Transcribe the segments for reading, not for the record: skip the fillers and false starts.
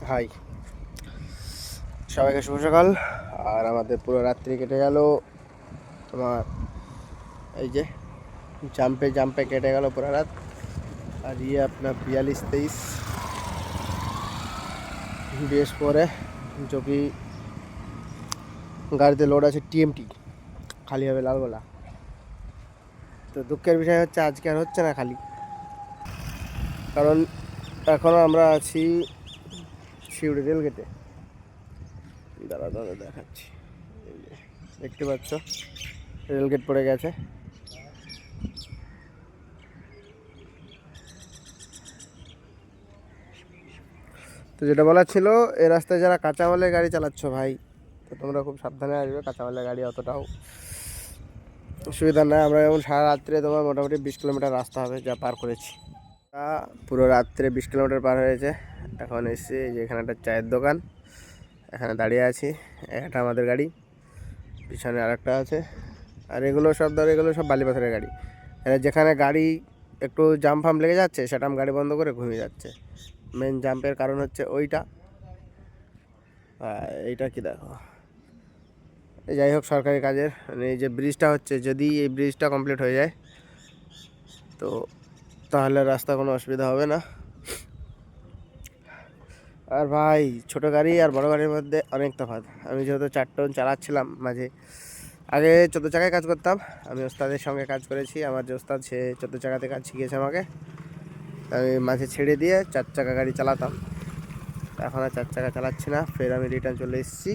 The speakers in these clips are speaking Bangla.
হাই, সবাইকে শুভ সকাল। আর আমাদের পুরো রাত্রি কেটে গেল তোমার এই যে জাম্পে জাম্পে কেটে গেল পুরো রাত। আর ইয়ে আপনার 42-23 BS4 है, जो कि গাড়িতে লোড আছে TMT, খালি হবে লালগোলা। তো দুঃখের বিষয় হচ্ছে আজকে আর হচ্ছে না খালি, কারণ এখনও আমরা আছি শিউড়ি রেলগেটে। দাঁড়া দাঁড়া দেখাচ্ছি, এই যে দেখতে পাচ্ছ রেলগেট পড়ে গেছে। তো যেটা বলার ছিল, এই রাস্তায় যারা কাঁচামালের গাড়ি চালাচ্ছ ভাই, তো তোমরা খুব সাবধানে আসবে। কাঁচামালের গাড়ি অতটাও সুবিধা নয়। আমরা যেমন সারা রাত্রে তোমার মোটামুটি 20 কিলোমিটার রাস্তা হবে যা পার করেছি। পুরো রাত্রে 20 কিলোমিটার পার হয়েছে। এখন এসে যে এখানে একটা চায়ের দোকান, এখানে দাঁড়িয়ে আছি। একটা আমাদের গাড়ি, পিছনে আরেকটা আছে। আর এগুলো সব বালি পাথরের গাড়ি। এরা যেখানে গাড়ি একটু জাম ফাম লেগে যাচ্ছে, সেটা গাড়ি বন্ধ করে ঘুমিয়ে যাচ্ছে। মেন জাম্পের কারণ হচ্ছে ওইটা। এইটা কি দেখো, যাই হোক সরকারি কাজের মানে এই যে ব্রিজটা হচ্ছে, যদি এই ব্রিজটা কমপ্লিট হয়ে যায় তো তাহলে রাস্তা কোনো অসুবিধা হবে না। আর ভাই, ছোটো গাড়ি আর বড় গাড়ির মধ্যে অনেক তফাৎ। আমি যেহেতু 4 টন চালাচ্ছিলাম মাঝে, আগে 14 চাকায় কাজ করতাম। আমি ওস্তাদের সঙ্গে কাজ করেছি। আমার যে ওস্তাদ, সে 14 চাকাতে কাজ শিখিয়েছে আমাকে। আমি মাঝে ছেড়ে দিয়ে 4 চাকা গাড়ি চালাতাম। এখন আর 4 চাকা চালাচ্ছি না। ফের আমি রিটার্ন চলে এসেছি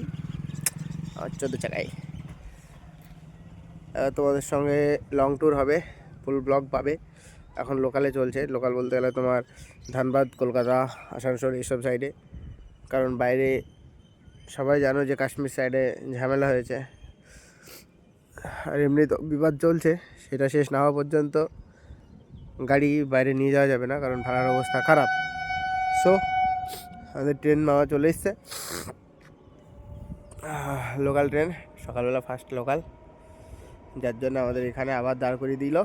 আর 14 চাকায়। তোমাদের সঙ্গে লং ট্যুর হবে, ফুল ব্লগ পাবে। এখন লোকালে চলছে। লোকাল বলতে গেলে তোমার ধানবাদ, কলকাতা, আসানসোল এইসব সাইডে। কারণ বাইরে সবাই জানো যে কাশ্মীর সাইডে ঝামেলা হয়েছে, আর এমনি তো বিবাদ চলছে। সেটা শেষ না হওয়া পর্যন্ত গাড়ি বাইরে নিয়ে যাওয়া যাবে না, কারণ ভাড়ার অবস্থা খারাপ। সো আমাদের ট্রেন মামা চলে এসছে, লোকাল ট্রেন, সকালবেলা ফার্স্ট লোকাল, যার জন্য আমাদের এখানে আবার দাঁড় করিয়ে দিল।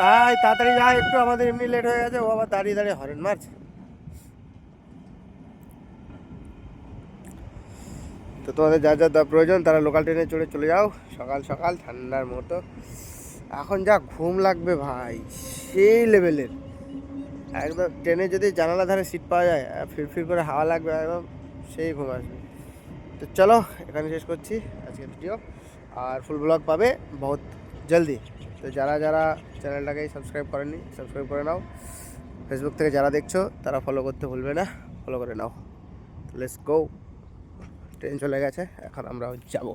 ভাই তাড়াতাড়ি যা, একটু আমাদের এমনি লেট হয়ে গেছে। ও আবার দাঁড়িয়ে দাঁড়িয়ে হরেন মারছে। তো তোমাদের যা যা প্রয়োজন তারা লোকাল ট্রেনে চড়ে চলে যাও। সকাল সকাল ঠান্ডার মতো। এখন যা ঘুম লাগবে ভাই, সেই লেভেলের। একদম ট্রেনে যদি জানালা ধারে সিট পাওয়া যায়, ফিরফির করে হাওয়া লাগবে, একদম সেই ঘুম আসবে। তো চলো এখানে শেষ করছি আজকের ভিডিও। আর ফুল ব্লগ পাবে বহুত জলদি। তো যারা যারা চ্যানেলটাকে সাবস্ক্রাইব করেননি, সাবস্ক্রাইব করে নাও। ফেসবুক থেকে যারা দেখছো তারা ফলো করতে ভুলবে না, ফলো করে নাও। Let's go. ট্রেন চলে গেছে, এখন আমরাও যাবো।